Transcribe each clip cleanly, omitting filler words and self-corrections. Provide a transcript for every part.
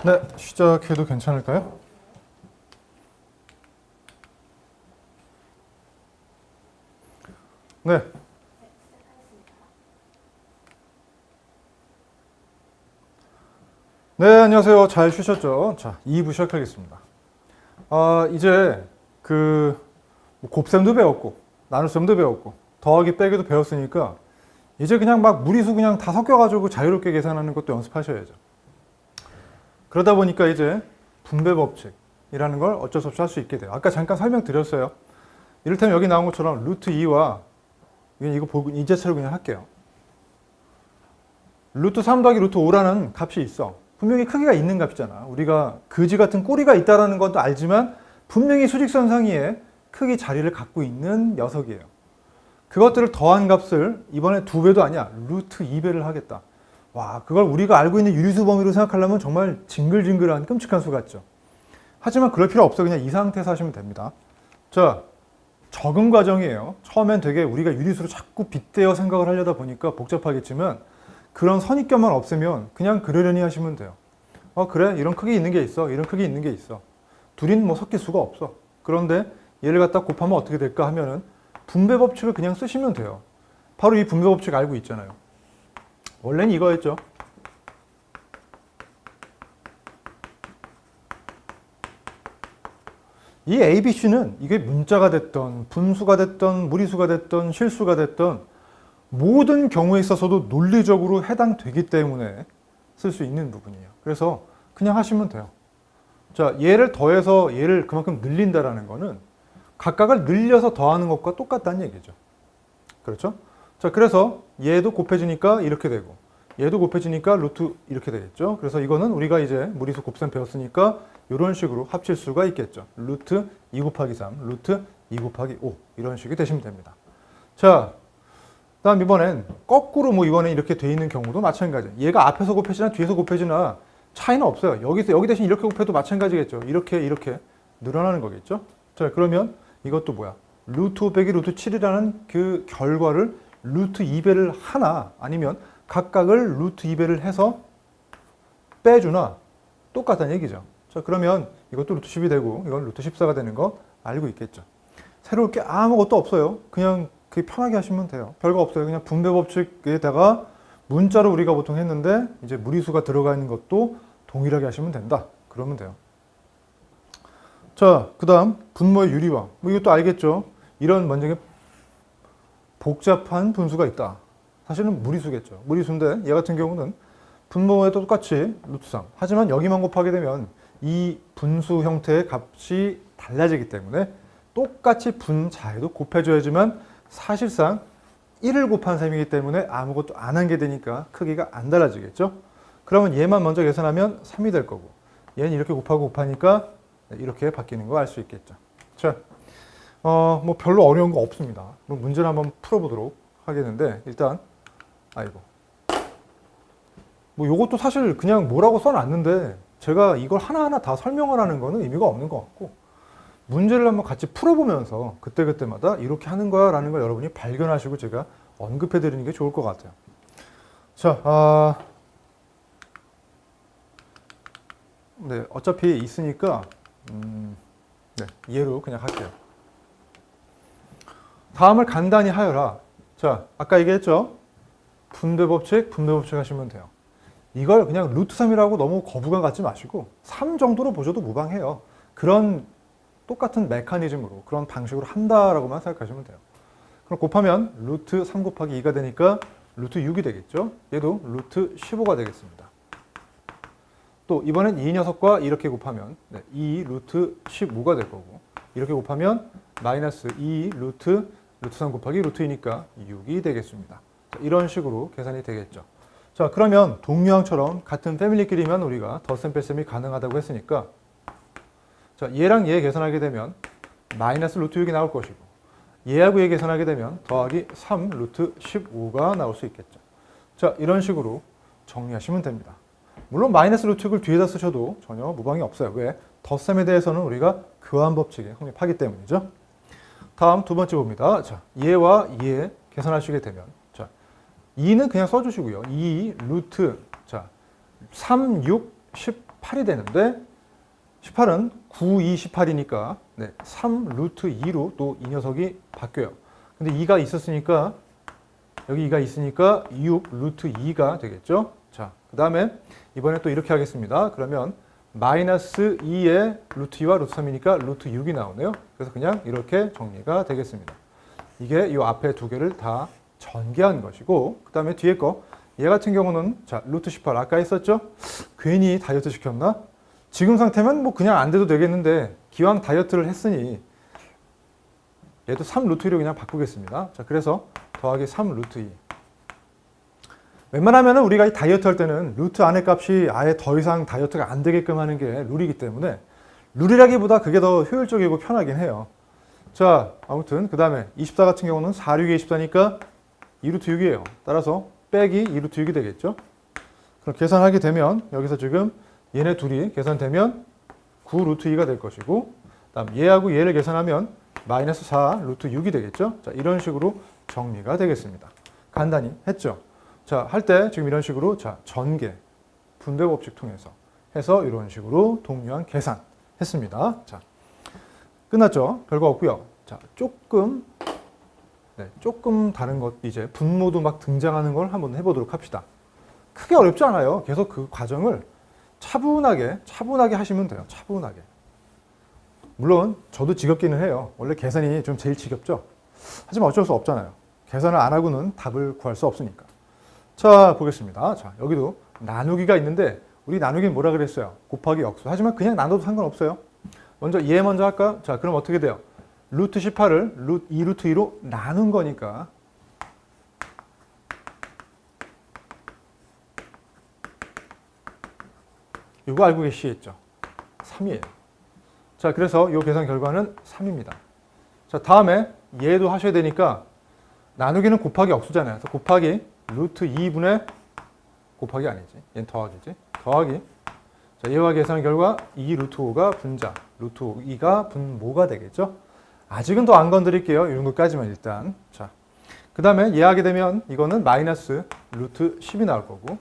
네, 시작해도 괜찮을까요? 네. 네, 안녕하세요. 잘 쉬셨죠? 자, 2부 시작하겠습니다. 이제 곱셈도 배웠고, 나눗셈도 배웠고, 더하기 빼기도 배웠으니까, 이제 그냥 막 무리수 그냥 다 섞여가지고 자유롭게 계산하는 것도 연습하셔야죠. 그러다 보니까 이제 분배 법칙이라는 걸 어쩔 수 없이 할 수 있게 돼요. 아까 잠깐 설명드렸어요. 이를테면 여기 나온 것처럼 루트 2와 이거 보고 이제차로 그냥 할게요. 루트 3 더하기 루트 5라는 값이 있어. 분명히 크기가 있는 값이잖아. 우리가 그지 같은 꼬리가 있다는 것도 알지만 분명히 수직선 상위에 크기 자리를 갖고 있는 녀석이에요. 그것들을 더한 값을 이번에 2배도 아니야. 루트 2배를 하겠다. 와, 그걸 우리가 알고 있는 유리수 범위로 생각하려면 정말 징글징글한 끔찍한 수 같죠. 하지만 그럴 필요 없어. 그냥 이 상태에서 하시면 됩니다. 자, 적응 과정이에요. 처음엔 되게 우리가 유리수로 자꾸 빗대어 생각을 하려다 보니까 복잡하겠지만 그런 선입견만 없애면 그냥 그러려니 하시면 돼요. 그래, 이런 크기 있는 게 있어. 이런 크기 있는 게 있어. 둘인 뭐 섞일 수가 없어. 그런데 얘를 갖다 곱하면 어떻게 될까 하면은 분배 법칙을 그냥 쓰시면 돼요. 바로 이 분배 법칙 알고 있잖아요. 원래는 이거였죠. 이 ABC는 이게 문자가 됐던 분수가 됐던 무리수가 됐던 실수가 됐던 모든 경우에 있어서도 논리적으로 해당되기 때문에 쓸 수 있는 부분이에요. 그래서 그냥 하시면 돼요. 자, 얘를 더해서 얘를 그만큼 늘린다라는 거는 각각을 늘려서 더하는 것과 똑같다는 얘기죠. 그렇죠? 자, 그래서 얘도 곱해지니까 이렇게 되고 얘도 곱해지니까 루트 이렇게 되겠죠. 그래서 이거는 우리가 이제 무리수 곱셈 배웠으니까 이런 식으로 합칠 수가 있겠죠. 루트 2 곱하기 3, 루트 2 곱하기 5 이런 식이 되시면 됩니다. 자, 다음 이번엔 거꾸로 뭐 이번에 이렇게 돼 있는 경우도 마찬가지예요. 얘가 앞에서 곱해지나 뒤에서 곱해지나 차이는 없어요. 여기 대신 이렇게 곱해도 마찬가지겠죠. 이렇게 늘어나는 거겠죠. 자, 그러면 이것도 뭐야? 루트 5 빼기 루트 7이라는 그 결과를 루트 2배를 하나 아니면 각각을 루트 2배를 해서 빼주나 똑같다는 얘기죠. 자, 그러면 이것도 루트 10이 되고 이건 루트 14가 되는 거 알고 있겠죠. 새로울 게 아무것도 없어요. 그냥 그게 편하게 하시면 돼요. 별거 없어요. 그냥 분배 법칙에다가 문자로 우리가 보통 했는데 이제 무리수가 들어가 있는 것도 동일하게 하시면 된다. 그러면 돼요. 자, 그 다음 분모의 유리화. 뭐 이것도 알겠죠. 이런 만약에 복잡한 분수가 있다. 사실은 무리수겠죠. 무리수인데 얘 같은 경우는 분모에도 똑같이 루트 3. 하지만 여기만 곱하게 되면 이 분수 형태의 값이 달라지기 때문에 똑같이 분자에도 곱해줘야지만 사실상 1을 곱한 셈이기 때문에 아무것도 안 한 게 되니까 크기가 안 달라지겠죠. 그러면 얘만 먼저 계산하면 3이 될 거고 얘는 이렇게 곱하고 곱하니까 이렇게 바뀌는 거 알 수 있겠죠. 자, 뭐 별로 어려운 거 없습니다. 문제를 한번 풀어보도록 하겠는데 일단 뭐 요것도 사실 그냥 뭐라고 써놨는데 제가 이걸 하나하나 다 설명을 하는 거는 의미가 없는 것 같고 문제를 한번 같이 풀어보면서 그때그때마다 이렇게 하는 거야 라는 걸 여러분이 발견하시고 제가 언급해 드리는 게 좋을 것 같아요. 자, 네, 어차피 있으니까 네, 이해로 그냥 할게요. 다음을 간단히 하여라. 자, 아까 얘기했죠? 분배 법칙 하시면 돼요. 이걸 그냥 루트 3이라고 너무 거부감 갖지 마시고 3 정도로 보셔도 무방해요. 그런 똑같은 메커니즘으로 그런 방식으로 한다라고만 생각하시면 돼요. 그럼 곱하면 루트 3 곱하기 2가 되니까 루트 6이 되겠죠. 얘도 루트 15가 되겠습니다. 또 이번엔 이 녀석과 이렇게 곱하면 2 루트 15가 될 거고 이렇게 곱하면 마이너스 2 루트 3 곱하기 루트 2니까 6이 되겠습니다. 자, 이런 식으로 계산이 되겠죠. 자, 그러면 동류항처럼 같은 패밀리끼리면 우리가 덧셈 뺄셈이 가능하다고 했으니까 자, 얘랑 얘 계산하게 되면 마이너스 루트 6이 나올 것이고 얘하고 얘 계산하게 되면 더하기 3 루트 15가 나올 수 있겠죠. 자, 이런 식으로 정리하시면 됩니다. 물론 마이너스 루트 6을 뒤에다 쓰셔도 전혀 무방이 없어요. 왜? 덧셈에 대해서는 우리가 교환 법칙에 성립하기 때문이죠. 다음 두 번째 봅니다. 자, 얘와 얘 계산하시게 되면 자, 2는 그냥 써주시고요. 2 루트 자 3, 6, 10 8이 되는데 18은 9, 2, 18이니까 3 루트 2로 또 이 녀석이 바뀌어요. 근데 2가 있었으니까 여기 2가 있으니까 6 루트 2가 되겠죠. 자, 그 다음에 이번에 또 이렇게 하겠습니다. 그러면 마이너스 2의 루트 2와 루트 3이니까 루트 6이 나오네요. 그래서 그냥 이렇게 정리가 되겠습니다. 이게 이 앞에 두 개를 다 전개한 것이고, 그 다음에 뒤에 거, 얘 같은 경우는 자 루트 18 아까 했었죠? 괜히 다이어트 시켰나? 지금 상태면 뭐 그냥 안 돼도 되겠는데 기왕 다이어트를 했으니 얘도 3 루트 2로 그냥 바꾸겠습니다. 자, 그래서 더하기 3 루트 2. 웬만하면 우리가 이 다이어트 할 때는 루트 안의 값이 아예 더 이상 다이어트가 안 되게끔 하는 게 룰이기 때문에 룰이라기보다 그게 더 효율적이고 편하긴 해요. 자, 아무튼 그 다음에 24 같은 경우는 4, 6에 24니까 2루트 6이에요. 따라서 빼기 2루트 6이 되겠죠. 그럼 계산하게 되면 여기서 지금 얘네 둘이 계산되면 9 루트 2가 될 것이고, 다음 얘하고 얘를 계산하면 마이너스 4 루트 6이 되겠죠. 자, 이런 식으로 정리가 되겠습니다. 간단히 했죠. 자, 할 때 지금 이런 식으로 자 전개, 분배 법칙 통해서 해서 이런 식으로 동류한 계산 했습니다. 자, 끝났죠. 별거 없고요. 자, 조금 다른 것, 이제 분모도 막 등장하는 걸 한번 해보도록 합시다. 크게 어렵지 않아요. 계속 그 과정을 차분하게 하시면 돼요. 차분하게. 물론 저도 지겹기는 해요. 원래 계산이 좀 제일 지겹죠. 하지만 어쩔 수 없잖아요. 계산을 안 하고는 답을 구할 수 없으니까. 자, 보겠습니다. 자, 여기도 나누기가 있는데 우리 나누기는 뭐라 그랬어요? 곱하기 역수. 하지만 그냥 나눠도 상관없어요. 먼저 얘 먼저 할까? 자, 그럼 어떻게 돼요? 루트 18을 2 루트 2로 나눈 거니까 이거 알고 계시겠죠? 3이에요. 자, 그래서 이 계산 결과는 3입니다. 자, 다음에 얘도 하셔야 되니까 나누기는 곱하기 억수잖아요. 그래서 곱하기 루트 2분의 곱하기 아니지. 얘는 더하기지. 더하기. 자, 얘와 계산 결과 2 루트 5가 분자, 루트 2가 분모가 되겠죠. 아직은 더 안 건드릴게요. 이런 것까지만 일단. 자, 그 다음에 얘 하게 되면 이거는 마이너스 루트 10이 나올 거고,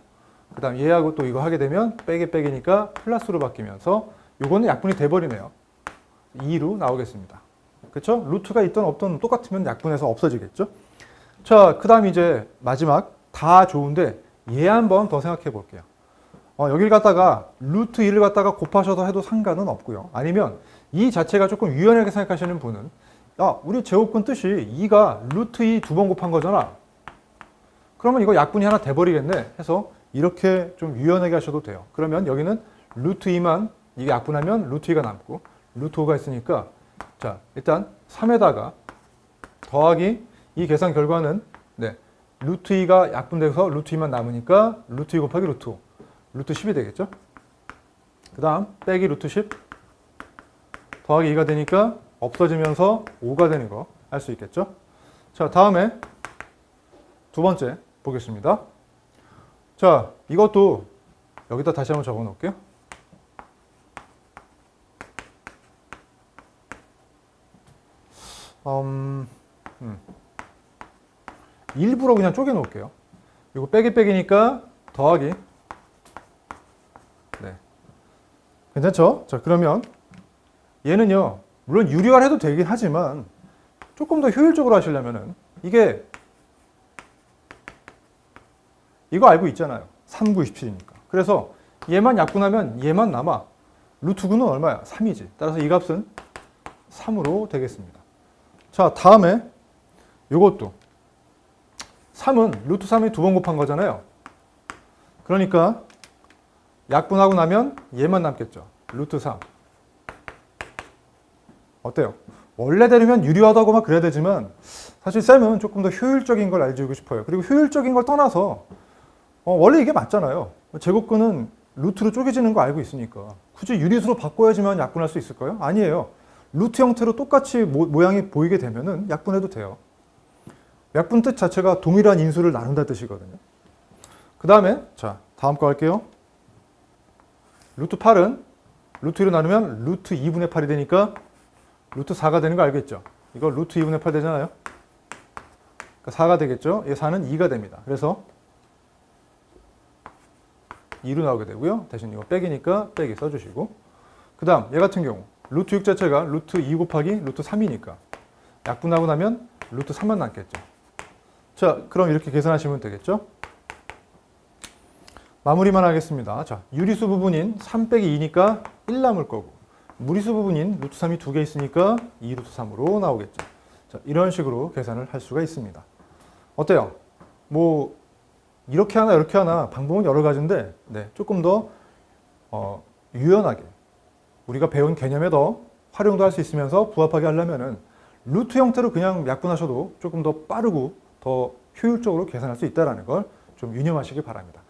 그 다음 얘하고 또 이거 하게 되면 빼기니까 플러스로 바뀌면서 요거는 약분이 돼버리네요. 2로 나오겠습니다. 그렇죠? 루트가 있든 없든 똑같으면 약분해서 없어지겠죠? 자, 그 다음 이제 마지막 다 좋은데 얘 한번 더 생각해 볼게요. 여기를 갖다가 루트 2를 갖다가 곱하셔서 해도 상관은 없고요. 아니면 이 자체가 조금 유연하게 생각하시는 분은 우리 제곱근 뜻이 2가 루트 2 두 번 곱한 거잖아. 그러면 이거 약분이 하나 돼버리겠네 해서 이렇게 좀 유연하게 하셔도 돼요. 그러면 여기는 루트 2만 이게 약분하면 루트 2가 남고 루트 5가 있으니까 자, 일단 3에다가 더하기 이 계산 결과는 루트 2가 약분돼서 루트 2만 남으니까 루트 2 곱하기 루트 5 루트 10이 되겠죠. 그 다음 빼기 루트 10 더하기 2가 되니까 없어지면서 5가 되는 거 알 수 있겠죠. 자, 다음에 두 번째 보겠습니다. 자, 이것도 여기다 다시 한번 적어 놓을게요. 일부러 그냥 쪼개 놓을게요. 이거 빼기니까 더하기. 네. 괜찮죠? 자, 그러면 얘는요, 물론 유리화를 해도 되긴 하지만 조금 더 효율적으로 하시려면은 이게 이거 알고 있잖아요. 3, 9, 27이니까. 그래서 얘만 약분하면 얘만 남아. 루트 9는 얼마야? 3이지. 따라서 이 값은 3으로 되겠습니다. 자, 다음에 요것도 3은 루트 3이 두 번 곱한 거잖아요. 그러니까 약분하고 나면 얘만 남겠죠. 루트 3. 어때요? 원래대로면 유리하다고 막 그래야 되지만 사실 쌤은 조금 더 효율적인 걸 알려주고 싶어요. 그리고 효율적인 걸 떠나서 원래 이게 맞잖아요. 제곱근은 루트로 쪼개지는 거 알고 있으니까 굳이 유리수로 바꿔야지만 약분할 수 있을까요? 아니에요. 루트 형태로 똑같이 모양이 보이게 되면은 약분해도 돼요. 약분 뜻 자체가 동일한 인수를 나눈다 뜻이거든요. 그 다음에 자, 다음 거 할게요. 루트 8은 루트 1로 나누면 루트 2분의 8이 되니까 루트 4가 되는 거 알겠죠? 이거 루트 2분의 8 되잖아요. 그러니까 4가 되겠죠? 얘 4는 2가 됩니다. 그래서 2로 나오게 되고요. 대신 이거 빼기니까 빼기 써주시고, 그 다음 얘 같은 경우 루트 6 자체가 루트 2 곱하기 루트 3이니까 약분하고 나면 루트 3만 남겠죠. 자, 그럼 이렇게 계산하시면 되겠죠. 마무리만 하겠습니다. 자, 유리수 부분인 3 빼기 2니까 1 남을 거고, 무리수 부분인 루트 3이 2개 있으니까 2 루트 3으로 나오겠죠. 자, 이런 식으로 계산을 할 수가 있습니다. 어때요? 뭐 이렇게 하나 이렇게 하나 방법은 여러 가지인데, 네, 조금 더 유연하게 우리가 배운 개념에 더 활용도 할 수 있으면서 부합하게 하려면은 루트 형태로 그냥 약분하셔도 조금 더 빠르고 더 효율적으로 계산할 수 있다는 걸 좀 유념하시기 바랍니다.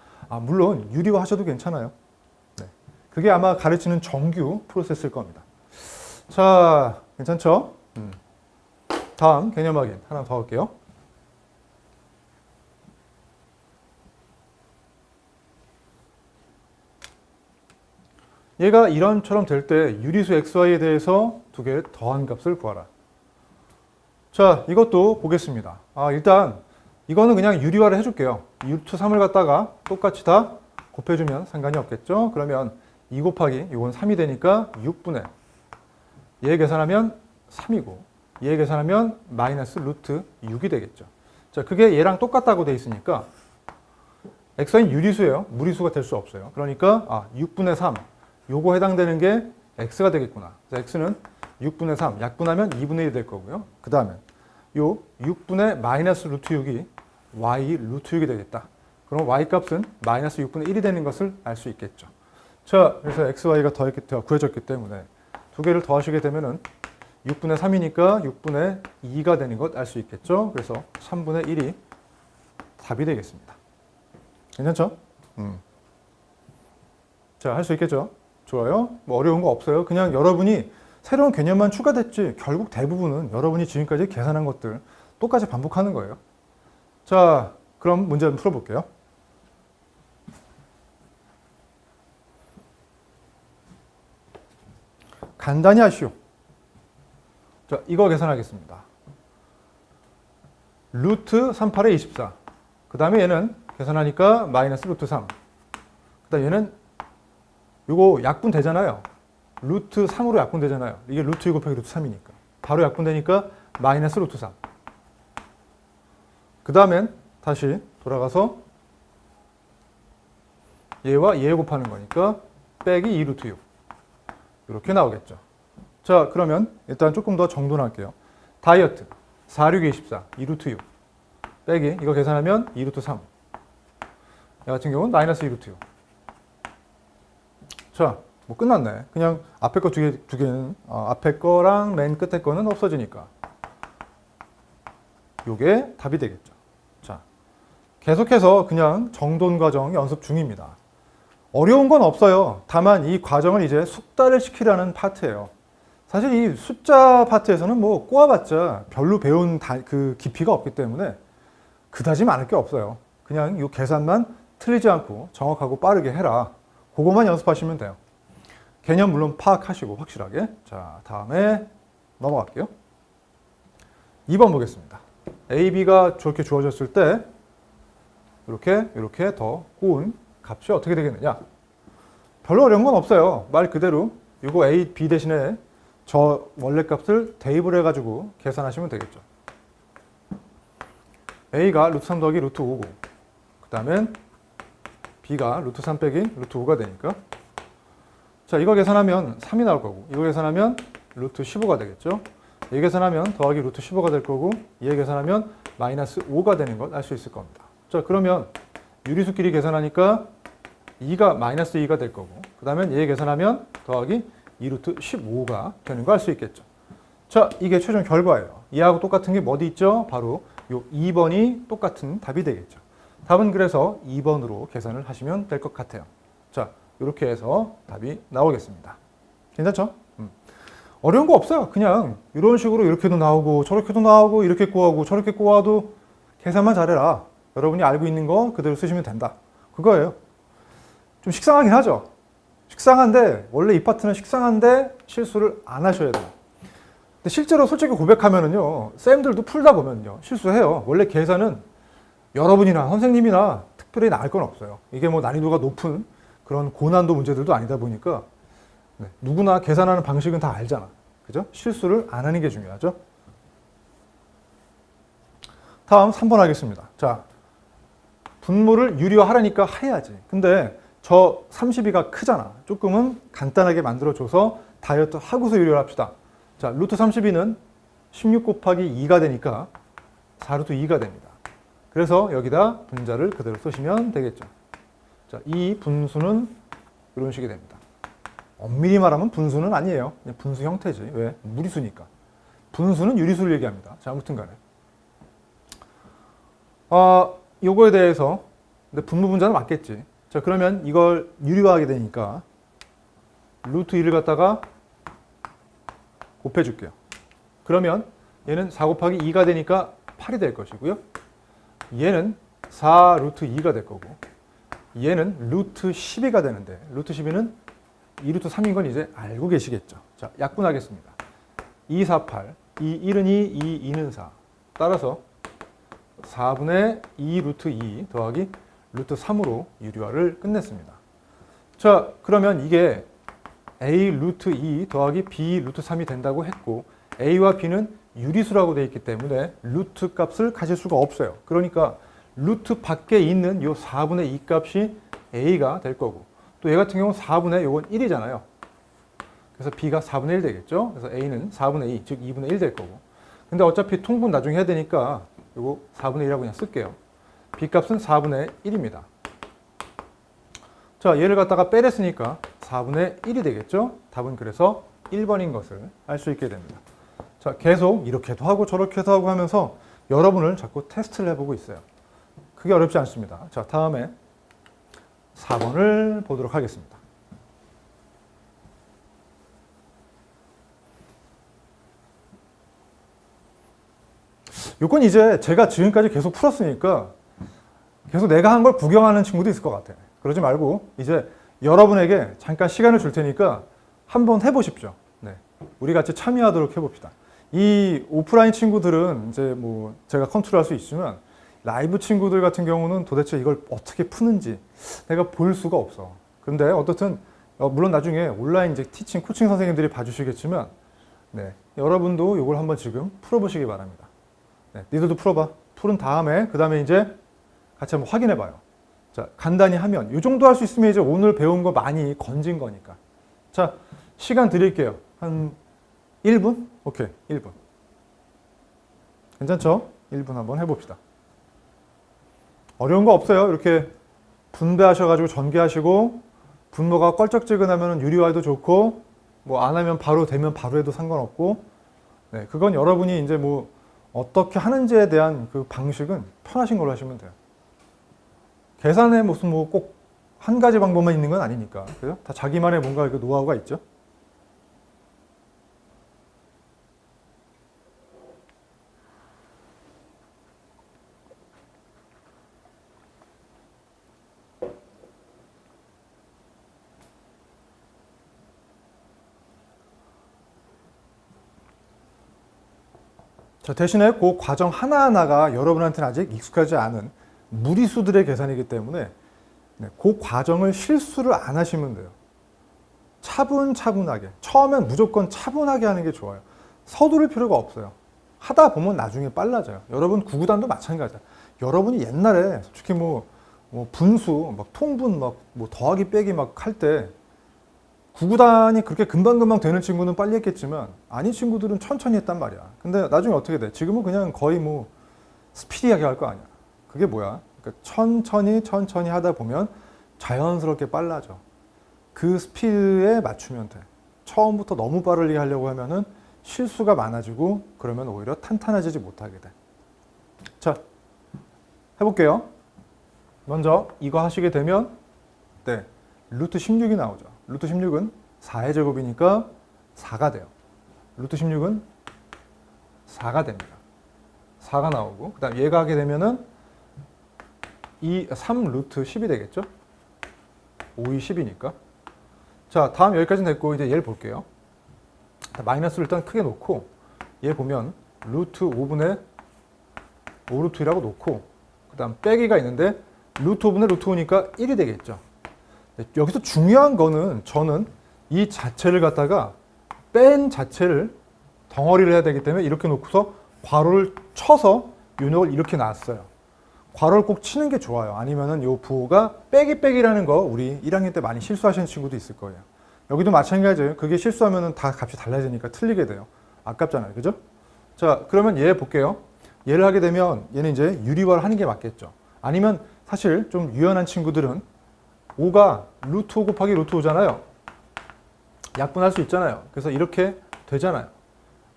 물론 유리화 하셔도 괜찮아요. 네, 그게 아마 가르치는 정규 프로세스일 겁니다. 자, 괜찮죠? 다음 개념 확인 하나 더 할게요. 얘가 이런처럼 될 때 유리수 xy에 대해서 두 개의 더한 값을 구하라. 자, 이것도 보겠습니다. 일단 이거는 그냥 유리화를 해줄게요. 루트 3을 갖다가 똑같이 다 곱해주면 상관이 없겠죠. 그러면 2 곱하기 이건 3이 되니까 6분의 얘 계산하면 3이고 얘 계산하면 마이너스 루트 6이 되겠죠. 자, 그게 얘랑 똑같다고 돼 있으니까 xy는 유리수예요. 무리수가 될 수 없어요. 그러니까 6분의 3 요거 해당되는 게 x가 되겠구나. x는 6분의 3 약분하면 2분의 1이 될 거고요. 그 다음에 요 6분의 마이너스 루트 6이 y 루트 6이 되겠다. 그럼 y 값은 마이너스 6분의 1이 되는 것을 알 수 있겠죠. 자, 그래서 x, y가 구해졌기 때문에 두 개를 더하시게 되면은 6분의 3이니까 6분의 2가 되는 것 알 수 있겠죠. 그래서 3분의 1이 답이 되겠습니다. 괜찮죠? 자, 할 수 있겠죠? 좋아요. 뭐 어려운 거 없어요. 그냥 여러분이 새로운 개념만 추가됐지 결국 대부분은 여러분이 지금까지 계산한 것들 똑같이 반복하는 거예요. 자, 그럼 문제 한번 풀어볼게요. 간단히 하시오. 자, 이거 계산하겠습니다. 루트 38에 24. 그 다음에 얘는 계산하니까 마이너스 루트 3. 그 다음에 얘는 이거 약분 되잖아요. 루트 3으로 약분 되잖아요. 이게 루트 2 곱하기 루트 3이니까. 바로 약분 되니까 마이너스 루트 3. 그 다음엔 다시 돌아가서 얘와 얘 곱하는 거니까 빼기 2 루트 6. 이렇게 나오겠죠. 자, 그러면 일단 조금 더 정돈할게요. 다이어트 4, 6, 24, 2 루트 6 빼기 이거 계산하면 2 루트 3. 얘 같은 경우는 마이너스 2 루트 6. 자, 뭐 끝났네. 그냥 앞에 거 두 개는 앞에 거랑 맨 끝에 거는 없어지니까 요게 답이 되겠죠. 자, 계속해서 그냥 정돈 과정 연습 중입니다. 어려운 건 없어요. 다만 이 과정을 이제 숙달을 시키라는 파트예요. 사실 이 숫자 파트에서는 뭐 꼬아봤자 별로 배운 그 깊이가 없기 때문에 그다지 많을 게 없어요. 그냥 이 계산만 틀리지 않고 정확하고 빠르게 해라. 그것만 연습하시면 돼요. 개념 물론 파악하시고 확실하게. 자, 다음에 넘어갈게요. 2번 보겠습니다. A, B가 저렇게 주어졌을 때 이렇게 더 꼬은 값이 어떻게 되겠느냐. 별로 어려운 건 없어요. 말 그대로 이거 A, B 대신에 저 원래 값을 대입을 해가지고 계산하시면 되겠죠. A가 루트 3 더하기 루트 5고 그 다음엔 B가 루트 3 빼기 루트 5가 되니까 자, 이거 계산하면 3이 나올 거고 이거 계산하면 루트 15가 되겠죠. 얘 계산하면 더하기 루트 15가 될 거고 얘 계산하면 마이너스 5가 되는 걸 알 수 있을 겁니다. 자, 그러면 유리수끼리 계산하니까 2가 마이너스 2가 될 거고 그 다음에 얘 계산하면 더하기 2 루트 15가 되는 거 알 수 있겠죠. 자, 이게 최종 결과예요. 얘하고 똑같은 게 어디 있죠? 바로 요 2번이 똑같은 답이 되겠죠. 답은 그래서 2번으로 계산을 하시면 될 것 같아요. 자, 이렇게 해서 답이 나오겠습니다. 괜찮죠? 어려운 거 없어요. 그냥 이런 식으로 이렇게도 나오고 저렇게도 나오고 이렇게 꼬아고 저렇게 꼬아도 계산만 잘해라. 여러분이 알고 있는 거 그대로 쓰시면 된다. 그거예요. 좀 식상하긴 하죠. 식상한데 원래 이 파트는 식상한데 실수를 안 하셔야 돼요. 근데 실제로 솔직히 고백하면은요, 쌤들도 풀다 보면요 실수해요. 원래 계산은 여러분이나 선생님이나 특별히 나을 건 없어요. 이게 뭐 난이도가 높은 그런 고난도 문제들도 아니다 보니까 네, 누구나 계산하는 방식은 다 알잖아. 그죠? 실수를 안 하는 게 중요하죠. 다음 3번 하겠습니다. 자, 분모를 유리화하라니까 해야지. 근데 저 32가 크잖아. 조금은 간단하게 만들어줘서 다이어트 하고서 유리화를 합시다. 자, 루트 32는 16 곱하기 2가 되니까 4루트 2가 됩니다. 그래서 여기다 분자를 그대로 쓰시면 되겠죠. 자, 이 분수는 이런 식이 됩니다. 엄밀히 말하면 분수는 아니에요. 그냥 분수 형태지. 왜? 무리수니까. 분수는 유리수를 얘기합니다. 자, 아무튼 간에. 요거에 대해서 근데 분모 분자는 맞겠지. 자, 그러면 이걸 유리화하게 되니까 루트 2를 갖다가 곱해줄게요. 그러면 얘는 4 곱하기 2가 되니까 8이 될 것이고요. 얘는 4 루트 2가 될 거고 얘는 루트 12가 되는데 루트 12는 2루트 3인 건 이제 알고 계시겠죠. 자, 약분하겠습니다. 2, 4, 8. 2, 1은 2, 2는 4. 따라서 4분의 2 루트 2 더하기 루트 3으로 유리화를 끝냈습니다. 자, 그러면 이게 a 루트 2 더하기 b 루트 3이 된다고 했고 a와 b는 유리수라고 되어 있기 때문에 루트 값을 가질 수가 없어요. 그러니까 루트 밖에 있는 이 4분의 2 값이 a가 될 거고 또 얘 같은 경우는 4분의 요건 1이잖아요. 그래서 b가 4분의 1 되겠죠. 그래서 a는 4분의 2, 즉 2분의 1 될 거고 근데 어차피 통분 나중에 해야 되니까 요거 4분의 1이라고 그냥 쓸게요. b 값은 4분의 1입니다. 자, 얘를 갖다가 빼냈으니까 4분의 1이 되겠죠. 답은 그래서 1번인 것을 알 수 있게 됩니다. 자, 계속 이렇게도 하고 저렇게도 하고 하면서 여러분을 자꾸 테스트를 해보고 있어요. 그게 어렵지 않습니다. 자, 다음에 4번을 보도록 하겠습니다. 요건 이제 제가 지금까지 계속 풀었으니까 계속 내가 한 걸 구경하는 친구도 있을 것 같아. 그러지 말고 이제 여러분에게 잠깐 시간을 줄 테니까 한번 해보십시오. 네, 우리 같이 참여하도록 해봅시다. 이 오프라인 친구들은 이제 뭐 제가 컨트롤할 수 있지만 라이브 친구들 같은 경우는 도대체 이걸 어떻게 푸는지 내가 볼 수가 없어. 근데 어떻든 물론 나중에 온라인 이제 티칭, 코칭 선생님들이 봐주시겠지만 네, 여러분도 이걸 한번 지금 풀어보시기 바랍니다. 네, 니들도 풀어봐. 풀은 다음에 그 다음에 이제 같이 한번 확인해봐요. 자, 간단히 하면 이 정도 할 수 있으면 이제 오늘 배운 거 많이 건진 거니까. 자, 시간 드릴게요. 한 1분? 오케이, 1분. 괜찮죠? 1분 한번 해봅시다. 어려운 거 없어요. 이렇게 분배하셔가지고 전개하시고 분모가 껄쩍지근하면 유리화해도 좋고 뭐 안 하면 바로 되면 바로 해도 상관없고 네, 그건 여러분이 이제 뭐 어떻게 하는지에 대한 그 방식은 편하신 걸로 하시면 돼요. 계산에 무슨 뭐 꼭 한 가지 방법만 있는 건 아니니까. 그죠? 다 자기만의 뭔가 그 노하우가 있죠. 자, 대신에 그 과정 하나하나가 여러분한테는 아직 익숙하지 않은 무리수들의 계산이기 때문에 네, 그 과정을 실수를 안 하시면 돼요. 차분차분하게. 처음엔 무조건 차분하게 하는 게 좋아요. 서두를 필요가 없어요. 하다 보면 나중에 빨라져요. 여러분 구구단도 마찬가지야. 여러분이 옛날에 솔직히 뭐 분수, 막 통분, 막 뭐 더하기 빼기 막 할 때 구구단이 그렇게 금방금방 되는 친구는 빨리 했겠지만 아닌 친구들은 천천히 했단 말이야. 근데 나중에 어떻게 돼? 지금은 그냥 거의 뭐 스피디하게 할 거 아니야. 그게 뭐야? 그러니까 천천히 하다 보면 자연스럽게 빨라져. 그 스피드에 맞추면 돼. 처음부터 너무 빠르게 하려고 하면은 실수가 많아지고 그러면 오히려 탄탄해지지 못하게 돼. 자, 해볼게요. 먼저 이거 하시게 되면 네, 루트 16이 나오죠. 루트 16은 4의 제곱이니까 4가 돼요. 루트 16은 4가 됩니다. 4가 나오고 그 다음 얘가 하게 되면은 3 루트 10이 되겠죠? 5이 10이니까. 자, 다음 여기까지는 됐고 이제 얘를 볼게요. 마이너스를 일단 크게 놓고 얘 보면 루트 5분의 5 루트 2라고 놓고 그 다음 빼기가 있는데 루트 5분의 루트 5니까 1이 되겠죠. 여기서 중요한 거는 저는 이 자체를 갖다가 뺀 자체를 덩어리를 해야 되기 때문에 이렇게 놓고서 괄호를 쳐서 요역을 이렇게 놨어요. 괄호를 꼭 치는 게 좋아요. 아니면은 요 부호가 빼기라는 거 우리 1학년 때 많이 실수하시는 친구도 있을 거예요. 여기도 마찬가지예요. 그게 실수하면은 다 값이 달라지니까 틀리게 돼요. 아깝잖아요. 그죠? 자, 그러면 얘 볼게요. 얘를 하게 되면 얘는 이제 유리화를 하는 게 맞겠죠. 아니면 사실 좀 유연한 친구들은 5가 루트 5 곱하기 루트 5잖아요. 약분할 수 있잖아요. 그래서 이렇게 되잖아요.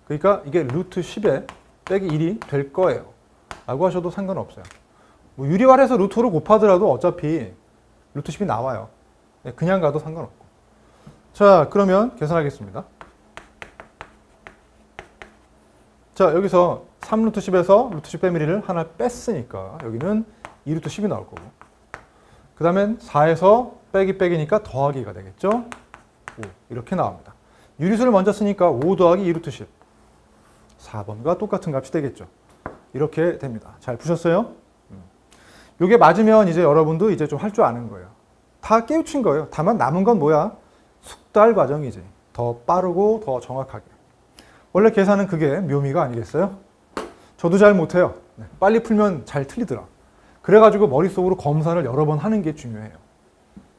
그러니까 이게 루트 10에 빼기 1이 될 거예요. 라고 하셔도 상관없어요. 뭐 유리화를 해서 루트 5를 곱하더라도 어차피 루트 10이 나와요. 그냥 가도 상관없고. 자, 그러면 계산하겠습니다. 자, 여기서 3루트 10에서 루트 10 빼미리를 하나 뺐으니까 여기는 2루트 10이 나올 거고. 그 다음엔 4에서 빼기니까 더하기가 되겠죠. 5 이렇게 나옵니다. 유리수를 먼저 쓰니까 5 더하기 2루트 10. 4번과 똑같은 값이 되겠죠. 이렇게 됩니다. 잘 푸셨어요? 이게 맞으면 이제 여러분도 이제 좀 할 줄 아는 거예요. 다 깨우친 거예요. 다만 남은 건 뭐야? 숙달 과정이지. 더 빠르고 더 정확하게. 원래 계산은 그게 묘미가 아니겠어요? 저도 잘 못해요. 빨리 풀면 잘 틀리더라. 그래가지고 머릿속으로 검사를 여러 번 하는 게 중요해요.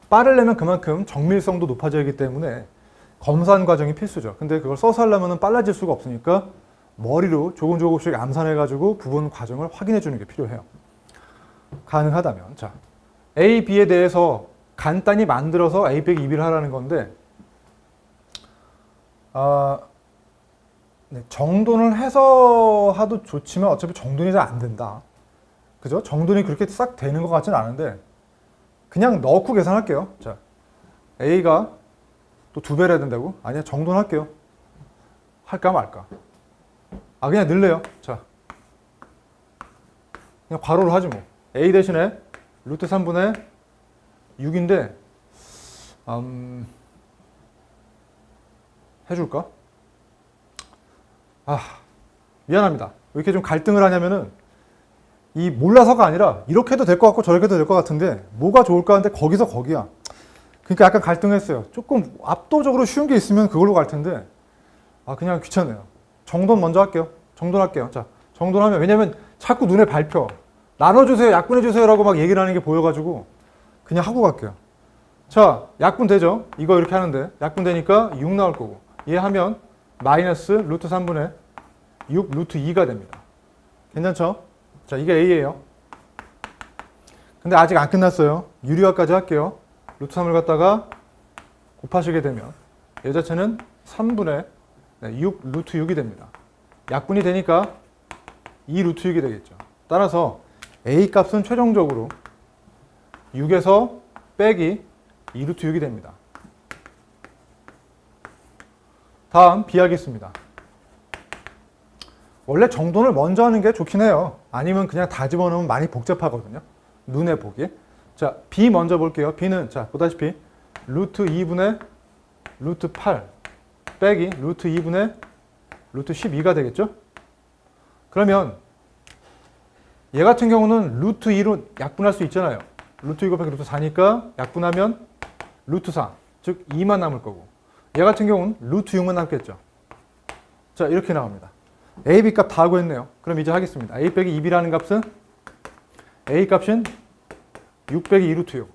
빠르려면 그만큼 정밀성도 높아져야하기 때문에 검산 과정이 필수죠. 근데 그걸 써서 하려면 빨라질 수가 없으니까 머리로 조금씩 암산해가지고 부분 과정을 확인해 주는 게 필요해요. 가능하다면. 자, A, B에 대해서 간단히 만들어서 A 빼기 2B를 하라는 건데, 네, 정돈을 해서 하도 좋지만 어차피 정돈이 잘 안 된다. 그죠? 정돈이 그렇게 싹 되는 것 같지는 않은데, 그냥 넣고 계산할게요. 자, A가 또 2배를 해야 된다고? 아니야, 정돈할게요. 할까 말까? 그냥 넣을래요. 자, 그냥 괄호로 하지 뭐. A 대신에 루트 3분의 6인데 해줄까? 미안합니다. 왜 이렇게 좀 갈등을 하냐면은 이 몰라서가 아니라 이렇게 해도 될 것 같고 저렇게 해도 될 것 같은데 뭐가 좋을까 하는데 거기서 거기야. 그러니까 약간 갈등했어요. 조금 압도적으로 쉬운 게 있으면 그걸로 갈 텐데 그냥 귀찮네요. 정돈 먼저 할게요. 정돈할게요. 자, 정돈하면 왜냐면 자꾸 눈에 밟혀. 나눠주세요, 약분해주세요 라고 막 얘기를 하는 게 보여가지고 그냥 하고 갈게요. 자, 약분 되죠? 이거 이렇게 하는데 약분 되니까 6 나올 거고 얘 하면 마이너스 루트 3분의 6 루트 2가 됩니다. 괜찮죠? 자, 이게 A예요. 근데 아직 안 끝났어요. 유리화까지 할게요. 루트 3을 갖다가 곱하시게 되면 얘 자체는 3분의 6 루트 6이 됩니다. 약분이 되니까 2 루트 6이 되겠죠. 따라서 A 값은 최종적으로 6에서 빼기 2 루트 6이 됩니다. 다음 B 하겠습니다. 원래 정돈을 먼저 하는 게 좋긴 해요. 아니면 그냥 다 집어넣으면 많이 복잡하거든요. 눈에 보기에. 자, B 먼저 볼게요. B는 자 보다시피 루트 2분의 루트 8 빼기 루트 2분의 루트 12가 되겠죠? 그러면 얘 같은 경우는 루트 2로 약분할 수 있잖아요. 루트 2 곱하기 루트 4니까 약분하면 루트 4, 즉 2만 남을 거고 얘 같은 경우는 루트 6만 남겠죠. 자, 이렇게 나옵니다. A, B 값 다 하고 있네요. 그럼 이제 하겠습니다. A 빼기 2B라는 값은 A 값인 6 빼기 2 루트 6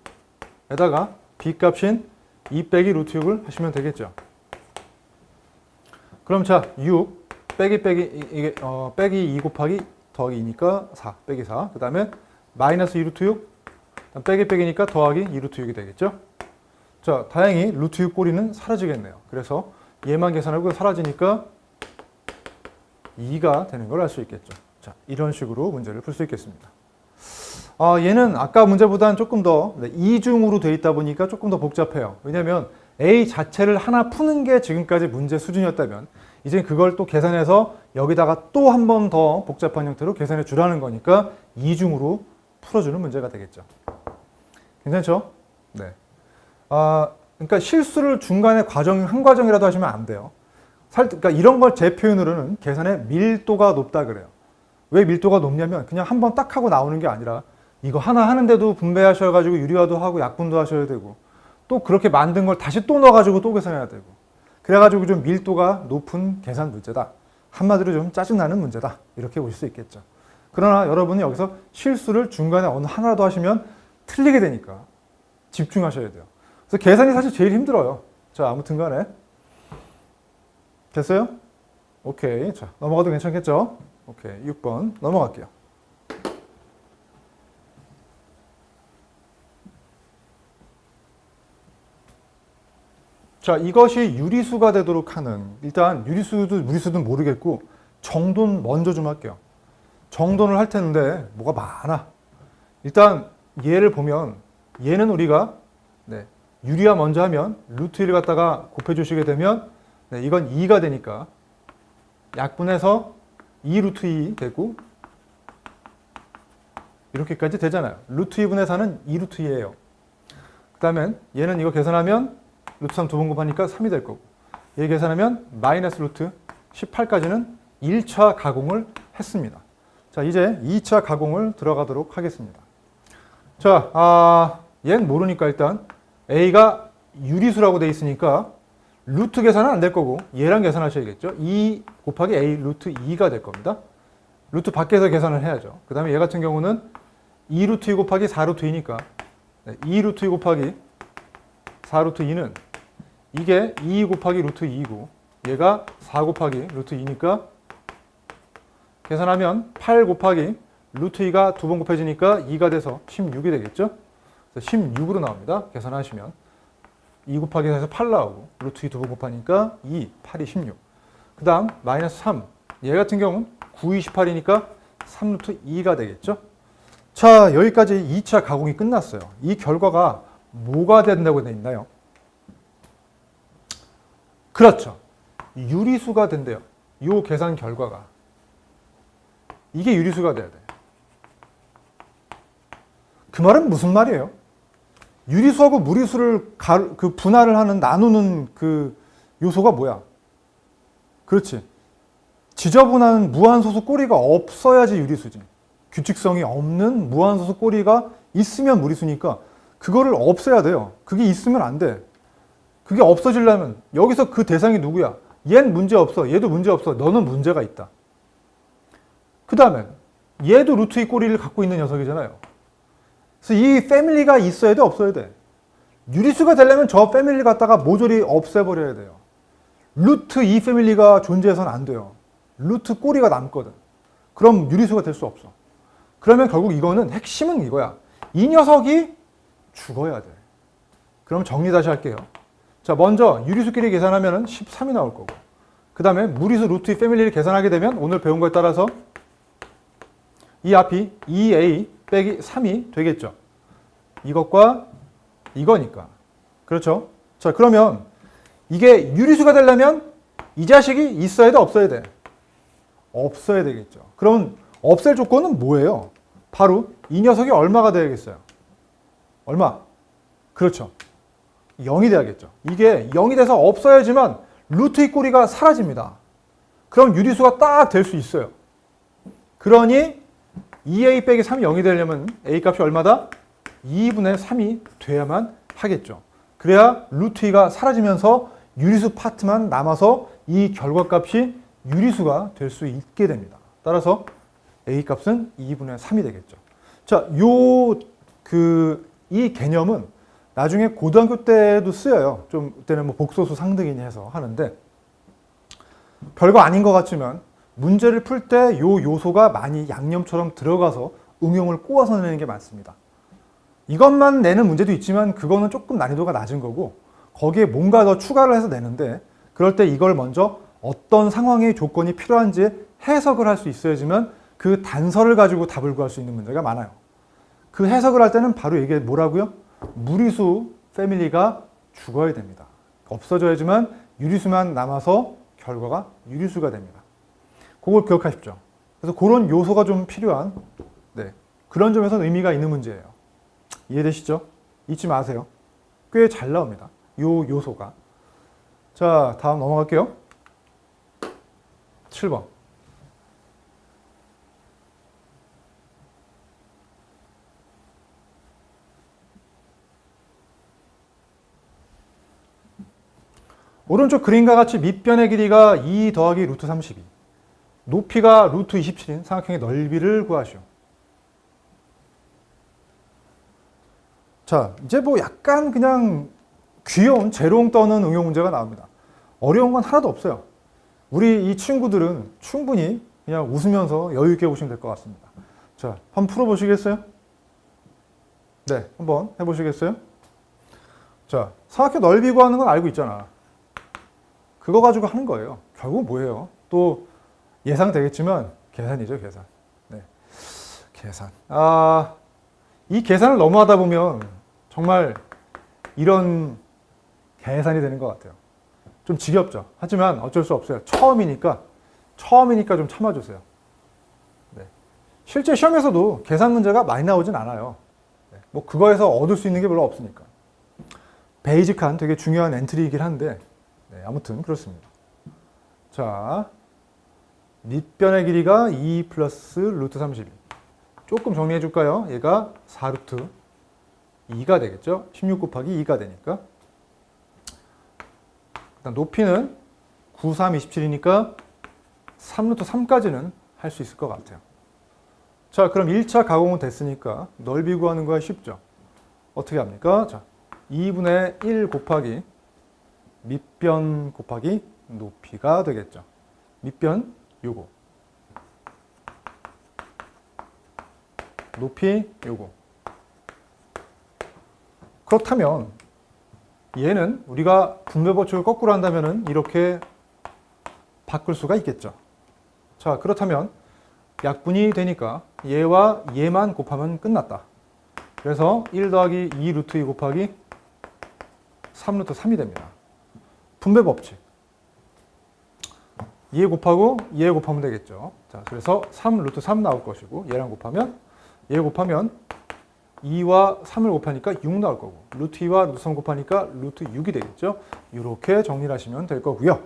에다가 B 값인 2 빼기 루트 6을 하시면 되겠죠. 그럼 자, 6 빼기 2 곱하기 더하기 2니까 4 빼기 4 그 다음에 마이너스 2 루트 6 빼기니까 더하기 2 루트 6이 되겠죠. 자, 다행히 루트 6 꼬리는 사라지겠네요. 그래서 얘만 계산하고 사라지니까 2가 되는 걸 알 수 있겠죠. 자, 이런 식으로 문제를 풀 수 있겠습니다. 얘는 아까 문제보다는 조금 더 이중으로 되어 있다 보니까 조금 더 복잡해요. 왜냐하면 A 자체를 하나 푸는 게 지금까지 문제 수준이었다면 이제 그걸 또 계산해서 여기다가 또 한 번 더 복잡한 형태로 계산해 주라는 거니까 이중으로 풀어주는 문제가 되겠죠. 괜찮죠? 네. 그러니까 실수를 중간에 한 과정이라도 하시면 안 돼요. 그러니까 이런 걸 제 표현으로는 계산의 밀도가 높다 그래요. 왜 밀도가 높냐면 그냥 한 번 딱 하고 나오는 게 아니라 이거 하나 하는데도 분배하셔가지고 유리화도 하고 약분도 하셔야 되고 또 그렇게 만든 걸 다시 또 넣어가지고 또 계산해야 되고. 그래가지고 좀 밀도가 높은 계산 문제다. 한마디로 좀 짜증나는 문제다. 이렇게 보실 수 있겠죠. 그러나 여러분은 여기서 실수를 중간에 어느 하나라도 하시면 틀리게 되니까 집중하셔야 돼요. 그래서 계산이 사실 제일 힘들어요. 자, 아무튼 간에. 됐어요? 오케이. 자, 넘어가도 괜찮겠죠? 오케이. 6번 넘어갈게요. 자, 이것이 유리수가 되도록 하는, 일단 유리수도 무리수도 모르겠고 정돈 먼저 좀 할게요. 정돈을 할 텐데 뭐가 많아. 일단 얘를 보면 얘는 우리가 유리화 먼저 하면 루트 1 갖다가 곱해주시게 되면 이건 2가 되니까 약분해서 2 루트 2 되고 이렇게까지 되잖아요. 루트 2분의 4는 2 루트 2예요. 그 다음에 얘는 이거 계산하면 루트 3 두 번 곱하니까 3이 될 거고 얘 계산하면 마이너스 루트 18까지는 1차 가공을 했습니다. 자, 이제 2차 가공을 들어가도록 하겠습니다. 자, 얘는 모르니까 일단 A가 유리수라고 돼 있으니까 루트 계산은 안 될 거고 얘랑 계산하셔야겠죠. 2 곱하기 A 루트 2가 될 겁니다. 루트 밖에서 계산을 해야죠. 그 다음에 얘 같은 경우는 2 루트 2 곱하기 4 루트 2니까 2 루트 2 곱하기 4 루트 2는 이게 2 곱하기 루트 2이고 얘가 4 곱하기 루트 2니까 계산하면 8 곱하기 루트 2가 두 번 곱해지니까 2가 돼서 16이 되겠죠. 그래서 16으로 나옵니다. 계산하시면 2 곱하기 4에서 8 나오고 루트 2 두 번 곱하니까 2, 8이 16. 그 다음 마이너스 3. 얘 같은 경우는 9, 28이니까 3 루트 2가 되겠죠. 자, 여기까지 2차 가공이 끝났어요. 이 결과가 뭐가 된다고 되어 있나요? 그렇죠. 유리수가 된대요. 이 계산 결과가. 이게 유리수가 돼야 돼. 그 말은 무슨 말이에요? 유리수하고 무리수를 그 분할을 하는, 나누는 그 요소가 뭐야? 그렇지. 지저분한 무한소수 꼬리가 없어야지 유리수지. 규칙성이 없는 무한소수 꼬리가 있으면 무리수니까 그거를 없애야 돼요. 그게 있으면 안 돼. 그게 없어지려면 여기서 그 대상이 누구야? 얘는 문제 없어. 얘도 문제 없어. 너는 문제가 있다. 그 다음에 얘도 루트 2 꼬리를 갖고 있는 녀석이잖아요. 그래서 이 패밀리가 있어야 돼, 없어야 돼? 유리수가 되려면 저 패밀리 갖다가 모조리 없애버려야 돼요. 루트 2 패밀리가 존재해서는 안 돼요. 루트 꼬리가 남거든. 그럼 유리수가 될 수 없어. 그러면 결국 이거는 핵심은 이거야. 이 녀석이 죽어야 돼. 그럼 정리 다시 할게요. 자, 먼저 유리수끼리 계산하면 13이 나올 거고 그 다음에 무리수 루트 2 패밀리를 계산하게 되면 오늘 배운 거에 따라서 이 앞이 2a 빼기 3이 되겠죠. 이것과 이거니까. 그렇죠? 자, 그러면 이게 유리수가 되려면 이 자식이 있어야 돼, 없어야 돼? 없어야 되겠죠. 그럼 없앨 조건은 뭐예요? 바로 이 녀석이 얼마가 돼야겠어요? 얼마? 그렇죠. 0이 돼야겠죠. 이게 0이 돼서 없어야지만 루트 2 꼬리가 사라집니다. 그럼 유리수가 딱 될 수 있어요. 그러니 2a 빼기 3이 0이 되려면 a 값이 얼마다? 2분의 3이 돼야만 하겠죠. 그래야 루트 2가 사라지면서 유리수 파트만 남아서 이 결과값이 유리수가 될 수 있게 됩니다. 따라서 a 값은 2분의 3이 되겠죠. 자, 이 개념은 나중에 고등학교 때도 쓰여요. 좀 그때는 뭐 복소수 상등이니 해서 하는데 별거 아닌 것 같지만 문제를 풀 때 요 요소가 많이 양념처럼 들어가서 응용을 꼬아서 내는 게 많습니다. 이것만 내는 문제도 있지만 그거는 조금 난이도가 낮은 거고 거기에 뭔가 더 추가를 해서 내는데 그럴 때 이걸 먼저 어떤 상황의 조건이 필요한지 해석을 할 수 있어야지만 그 단서를 가지고 답을 구할 수 있는 문제가 많아요. 그 해석을 할 때는 바로 이게 뭐라고요? 무리수 패밀리가 죽어야 됩니다. 없어져야지만 유리수만 남아서 결과가 유리수가 됩니다. 그걸 기억하십시오. 그래서 그런 요소가 좀 필요한 그런 점에서 의미가 있는 문제예요. 이해되시죠? 잊지 마세요. 꽤 잘 나옵니다. 요 요소가. 자, 다음 넘어갈게요. 7번. 오른쪽 그림과 같이 밑변의 길이가 2 더하기 루트 32, 높이가 루트 27인 삼각형의 넓이를 구하시오. 자, 이제 뭐 약간 그냥 귀여운 재롱 떠는 응용 문제가 나옵니다. 어려운 건 하나도 없어요. 우리 이 친구들은 충분히 그냥 웃으면서 여유 있게 보시면 될 것 같습니다. 자, 한번 풀어보시겠어요? 네, 한번 해보시겠어요? 자, 삼각형 넓이 구하는 건 알고 있잖아. 그거 가지고 하는 거예요. 결국 뭐예요? 또 예상되겠지만 계산이죠, 계산. 네, 계산. 이 계산을 너무 하다 보면 정말 이런 계산이 되는 것 같아요. 좀 지겹죠. 하지만 어쩔 수 없어요. 처음이니까 좀 참아주세요. 네. 실제 시험에서도 계산 문제가 많이 나오진 않아요. 네. 뭐 그거에서 얻을 수 있는 게 별로 없으니까. 베이직한 되게 중요한 엔트리이긴 한데 네, 아무튼 그렇습니다. 자, 밑변의 길이가 2 플러스 루트 32. 조금 정리해 줄까요? 얘가 4루트 2가 되겠죠? 16 곱하기 2가 되니까. 일단 높이는 9, 3, 27이니까 3루트 3까지는 할 수 있을 것 같아요. 자, 그럼 1차 가공은 됐으니까 넓이 구하는 거야 쉽죠? 어떻게 합니까? 자, 2분의 1 곱하기 밑변 곱하기 높이가 되겠죠. 밑변 요거. 높이 요거. 그렇다면 얘는 우리가 분배 법칙을 거꾸로 한다면 이렇게 바꿀 수가 있겠죠. 자, 그렇다면 약분이 되니까 얘와 얘만 곱하면 끝났다. 그래서 1 더하기 2 루트 2 곱하기 3 루트 3이 됩니다. 분배 법칙. 얘 곱하고 얘 곱하면 되겠죠. 자, 그래서 3 루트 3 나올 것이고 얘랑 곱하면 얘 곱하면 2와 3을 곱하니까 6 나올 거고 루트 2와 루트 3 곱하니까 루트 6이 되겠죠. 이렇게 정리를 하시면 될 거고요.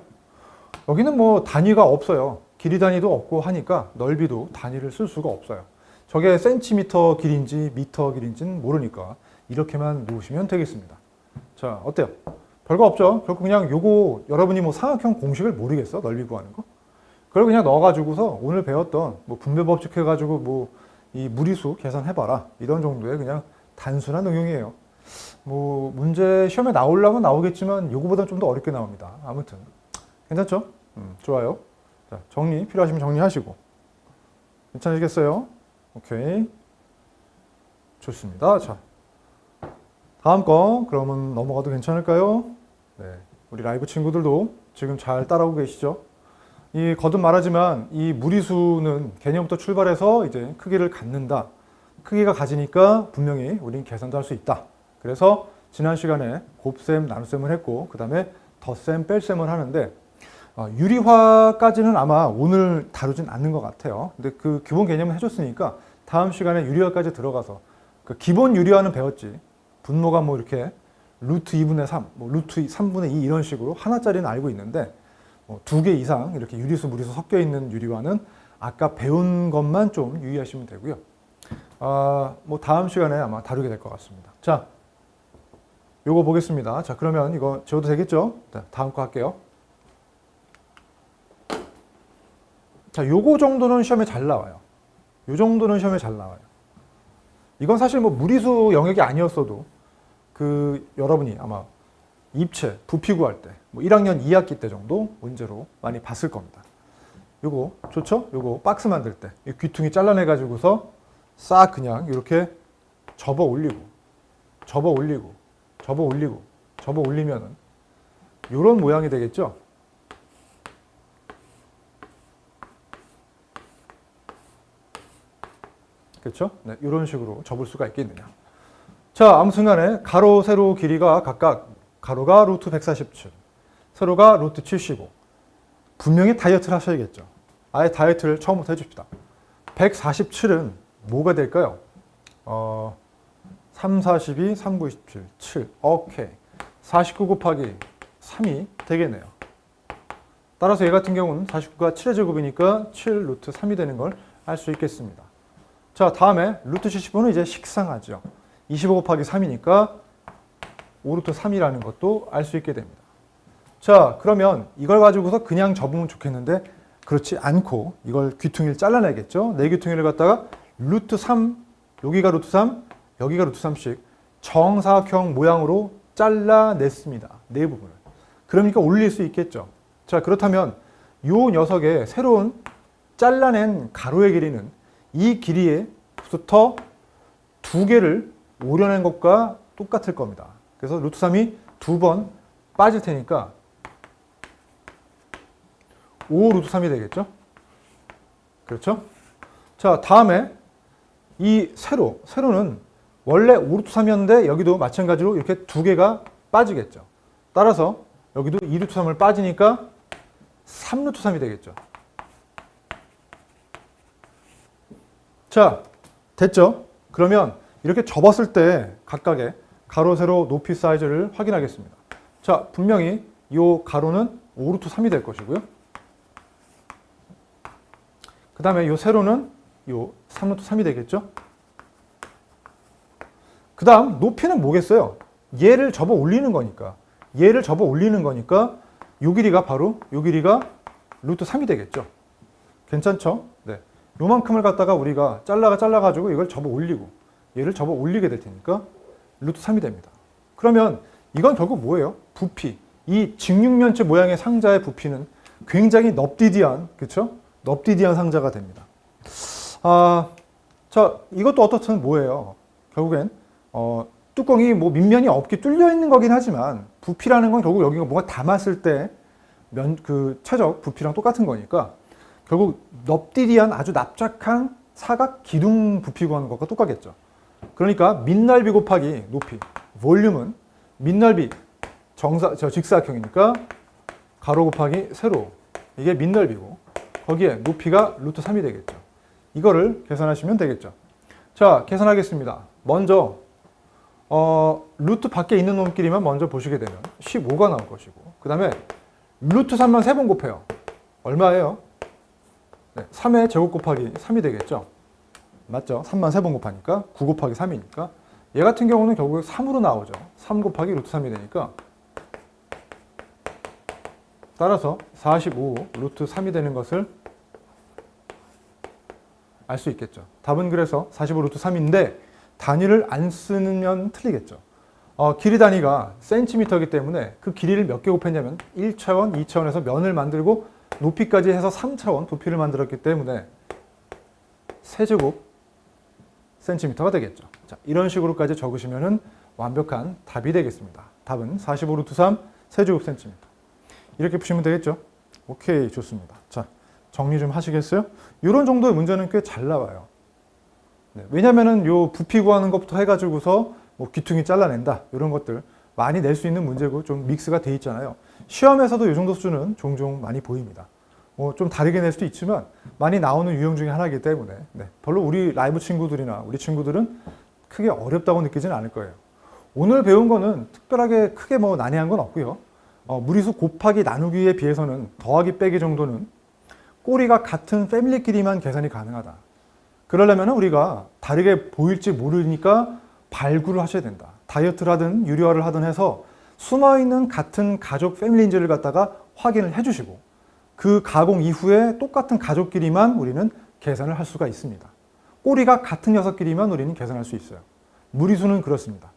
여기는 뭐 단위가 없어요. 길이 단위도 없고 하니까 넓이도 단위를 쓸 수가 없어요. 저게 센티미터 길인지 미터 길인지는 모르니까 이렇게만 놓으시면 되겠습니다. 자, 어때요? 별거 없죠? 결국 그냥 요거 여러분이 뭐 삼각형 공식을 모르겠어? 넓이 구하는 거? 그걸 그냥 넣어가지고서 오늘 배웠던 뭐 분배 법칙 해가지고 뭐 이 무리수 계산해봐라. 이런 정도의 그냥 단순한 응용이에요. 뭐 문제 시험에 나오려면 나오겠지만 요거보다 좀 더 어렵게 나옵니다. 아무튼 괜찮죠? 좋아요. 자, 정리 필요하시면 정리하시고. 괜찮으시겠어요? 오케이. 좋습니다. 자, 다음 거 그러면 넘어가도 괜찮을까요? 네, 우리 라이브 친구들도 지금 잘 따라오고 계시죠? 이 거듭 말하지만 이 무리수는 개념부터 출발해서 이제 크기를 갖는다. 크기가 가지니까 분명히 우린 계산도 할 수 있다. 그래서 지난 시간에 곱셈, 나눗셈을 했고 그 다음에 덧셈, 뺄셈을 하는데 유리화까지는 아마 오늘 다루진 않는 것 같아요. 근데 그 기본 개념을 해줬으니까 다음 시간에 유리화까지 들어가서 그 기본 유리화는 배웠지. 분모가 뭐 이렇게 루트 2분의 3, 뭐 루트 3분의 2 이런 식으로 하나짜리는 알고 있는데 뭐 2개 이상 이렇게 유리수, 무리수 섞여 있는 유리화는 아까 배운 것만 좀 유의하시면 되고요. 뭐 다음 시간에 아마 다루게 될 것 같습니다. 자, 요거 보겠습니다. 자, 그러면 이거 지워도 되겠죠? 자, 다음 거 할게요. 자, 요거 정도는 시험에 잘 나와요. 요 정도는 시험에 잘 나와요. 이건 사실 뭐 무리수 영역이 아니었어도 그 여러분이 아마 입체, 부피 구할 때, 뭐 1학년 2학기 때 정도 문제로 많이 봤을 겁니다. 요거 좋죠? 요거 박스 만들 때 이 귀퉁이 잘라내 가지고서 싹 그냥 이렇게 접어 올리고, 접어 올리고, 접어 올리고, 접어 올리면은 요런 모양이 되겠죠? 그렇죠? 네, 이런 식으로 접을 수가 있겠느냐. 자, 아무튼간에 가로, 세로 길이가 각각 가로가 루트 147, 세로가 루트 75. 분명히 다이어트를 하셔야겠죠. 아예 다이어트를 처음부터 해줍시다. 147은 뭐가 될까요? 3, 42, 3, 9, 27, 7. 오케이. 49 곱하기 3이 되겠네요. 따라서 얘 같은 경우는 49가 7의 제곱이니까 7 루트 3이 되는 걸 알 수 있겠습니다. 자, 다음에 루트 75는 이제 식상하죠. 25 곱하기 3이니까 5 루트 3이라는 것도 알 수 있게 됩니다. 자, 그러면 이걸 가지고서 그냥 접으면 좋겠는데 그렇지 않고 이걸 귀퉁이를 잘라내겠죠. 네 귀퉁이를 갖다가 루트 3, 여기가 루트 3, 여기가 루트 3씩 정사각형 모양으로 잘라냈습니다. 네 부분을. 그러니까 올릴 수 있겠죠. 자, 그렇다면 이 녀석의 새로운 잘라낸 가로의 길이는 이 길이에부터 두 개를 오려낸 것과 똑같을 겁니다. 그래서 루트 3이 두 번 빠질 테니까 5 루트 3이 되겠죠? 그렇죠? 자, 다음에 이 세로는 원래 5 루트 3이었는데 여기도 마찬가지로 이렇게 두 개가 빠지겠죠. 따라서 여기도 2 루트 3을 빠지니까 3 루트 3이 되겠죠. 자, 됐죠? 그러면 이렇게 접었을 때 각각의 가로, 세로, 높이 사이즈를 확인하겠습니다. 자, 분명히 이 가로는 5 루트 3이 될 것이고요. 그 다음에 이 세로는 이 3 루트 3이 되겠죠? 그 다음 높이는 뭐겠어요? 얘를 접어 올리는 거니까. 얘를 접어 올리는 거니까 이 길이가 바로 이 길이가 루트 3이 되겠죠. 괜찮죠? 네. 요만큼을 갖다가 우리가 잘라가지고 이걸 접어 올리고 얘를 접어 올리게 될 테니까 루트 3이 됩니다. 그러면 이건 결국 뭐예요? 부피. 이 직육면체 모양의 상자의 부피는 굉장히 넙디디한, 그렇죠? 넙디디한 상자가 됩니다. 자, 이것도 어떻든 뭐예요? 결국엔 뚜껑이 뭐 밑면이 없게 뚫려 있는 거긴 하지만 부피라는 건 결국 여기가 뭔가 담았을 때 그 최적 부피랑 똑같은 거니까 결국 넙디디한 아주 납작한 사각 기둥 부피 구하는 것과 똑같겠죠. 그러니까 밑넓이 곱하기 높이, 볼륨은 밑넓이 직사각형이니까 가로 곱하기 세로, 이게 밑넓이고 거기에 높이가 루트 3이 되겠죠. 이거를 계산하시면 되겠죠. 자, 계산하겠습니다. 먼저 루트 밖에 있는 놈끼리만 먼저 보시게 되면 15가 나올 것이고, 그 다음에 루트 3만 3번 곱해요. 얼마예요? 네, 3의 제곱 곱하기 3이 되겠죠. 맞죠? 3만 3번 곱하니까 9 곱하기 3이니까 얘 같은 경우는 결국 3으로 나오죠. 3 곱하기 루트 3이 되니까 따라서 45 루트 3이 되는 것을 알 수 있겠죠. 답은 그래서 45 루트 3인데 단위를 안 쓰면 틀리겠죠. 길이 단위가 센티미터이기 때문에 그 길이를 몇 개 곱했냐면 1차원, 2차원에서 면을 만들고 높이까지 해서 3차원 부피를 만들었기 때문에 세제곱 센티미터가 되겠죠. 자, 이런 식으로까지 적으시면 완벽한 답이 되겠습니다. 답은 45 루트 3 세제곱 센티미터. 이렇게 푸시면 되겠죠. 오케이, 좋습니다. 자, 정리 좀 하시겠어요? 이런 정도의 문제는 꽤 잘 나와요. 네, 왜냐면은 요 부피 구하는 것부터 해가지고서 뭐 귀퉁이 잘라낸다 이런 것들 많이 낼 수 있는 문제고 좀 믹스가 돼 있잖아요. 시험에서도 이 정도 수준은 종종 많이 보입니다. 좀 다르게 낼 수도 있지만 많이 나오는 유형 중에 하나이기 때문에 별로 우리 라이브 친구들이나 우리 친구들은 크게 어렵다고 느끼지는 않을 거예요. 오늘 배운 거는 특별하게 크게 뭐 난해한 건 없고요. 무리수 곱하기 나누기에 비해서는 더하기 빼기 정도는 꼬리가 같은 패밀리끼리만 계산이 가능하다. 그러려면 우리가 다르게 보일지 모르니까 발굴을 하셔야 된다. 다이어트를 하든 유료화를 하든 해서 숨어있는 같은 가족 패밀리인지를 갖다가 확인을 해주시고 그 가공 이후에 똑같은 가족끼리만 우리는 계산을 할 수가 있습니다. 꼬리가 같은 녀석끼리만 우리는 계산할 수 있어요. 무리수는 그렇습니다.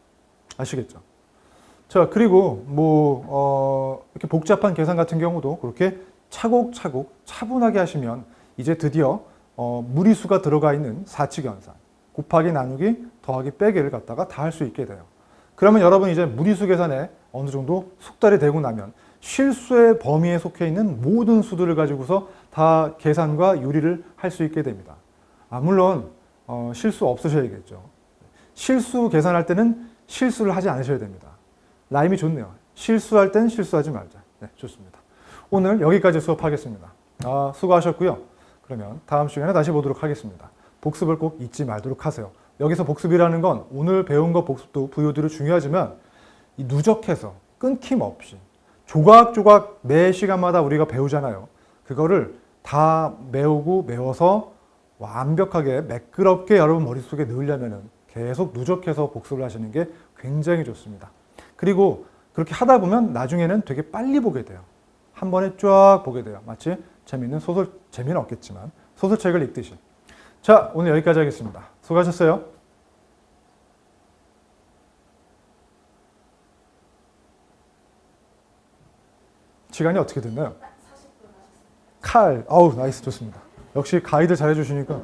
아시겠죠? 자, 그리고 이렇게 복잡한 계산 같은 경우도 그렇게 차곡차곡 차분하게 하시면 이제 드디어 무리수가 들어가 있는 사칙연산, 곱하기 나누기 더하기 빼기를 갖다가 다 할 수 있게 돼요. 그러면 여러분 이제 무리수 계산에 어느 정도 숙달이 되고 나면 실수의 범위에 속해 있는 모든 수들을 가지고서 다 계산과 요리를 할 수 있게 됩니다. 물론 실수 없으셔야겠죠. 실수 계산할 때는 실수를 하지 않으셔야 됩니다. 라임이 좋네요. 실수할 땐 실수하지 말자. 네, 좋습니다. 오늘 여기까지 수업하겠습니다. 수고하셨고요. 그러면 다음 시간에 다시 보도록 하겠습니다. 복습을 꼭 잊지 말도록 하세요. 여기서 복습이라는 건 오늘 배운 거 복습도 부유들이 중요하지만 이 누적해서 끊김없이 조각조각 매 시간마다 우리가 배우잖아요. 그거를 다 외워서 완벽하게 매끄럽게 여러분 머릿속에 넣으려면 계속 누적해서 복습을 하시는 게 굉장히 좋습니다. 그리고 그렇게 하다 보면 나중에는 되게 빨리 보게 돼요. 한 번에 쫙 보게 돼요. 마치 재미있는 소설, 재미는 없겠지만 소설책을 읽듯이. 자, 오늘 여기까지 하겠습니다. 수고하셨어요. 시간이 어떻게 됐나요? 40분 하셨습니다. 칼, 아우 나이스 좋습니다. 역시 가이드 잘해주시니까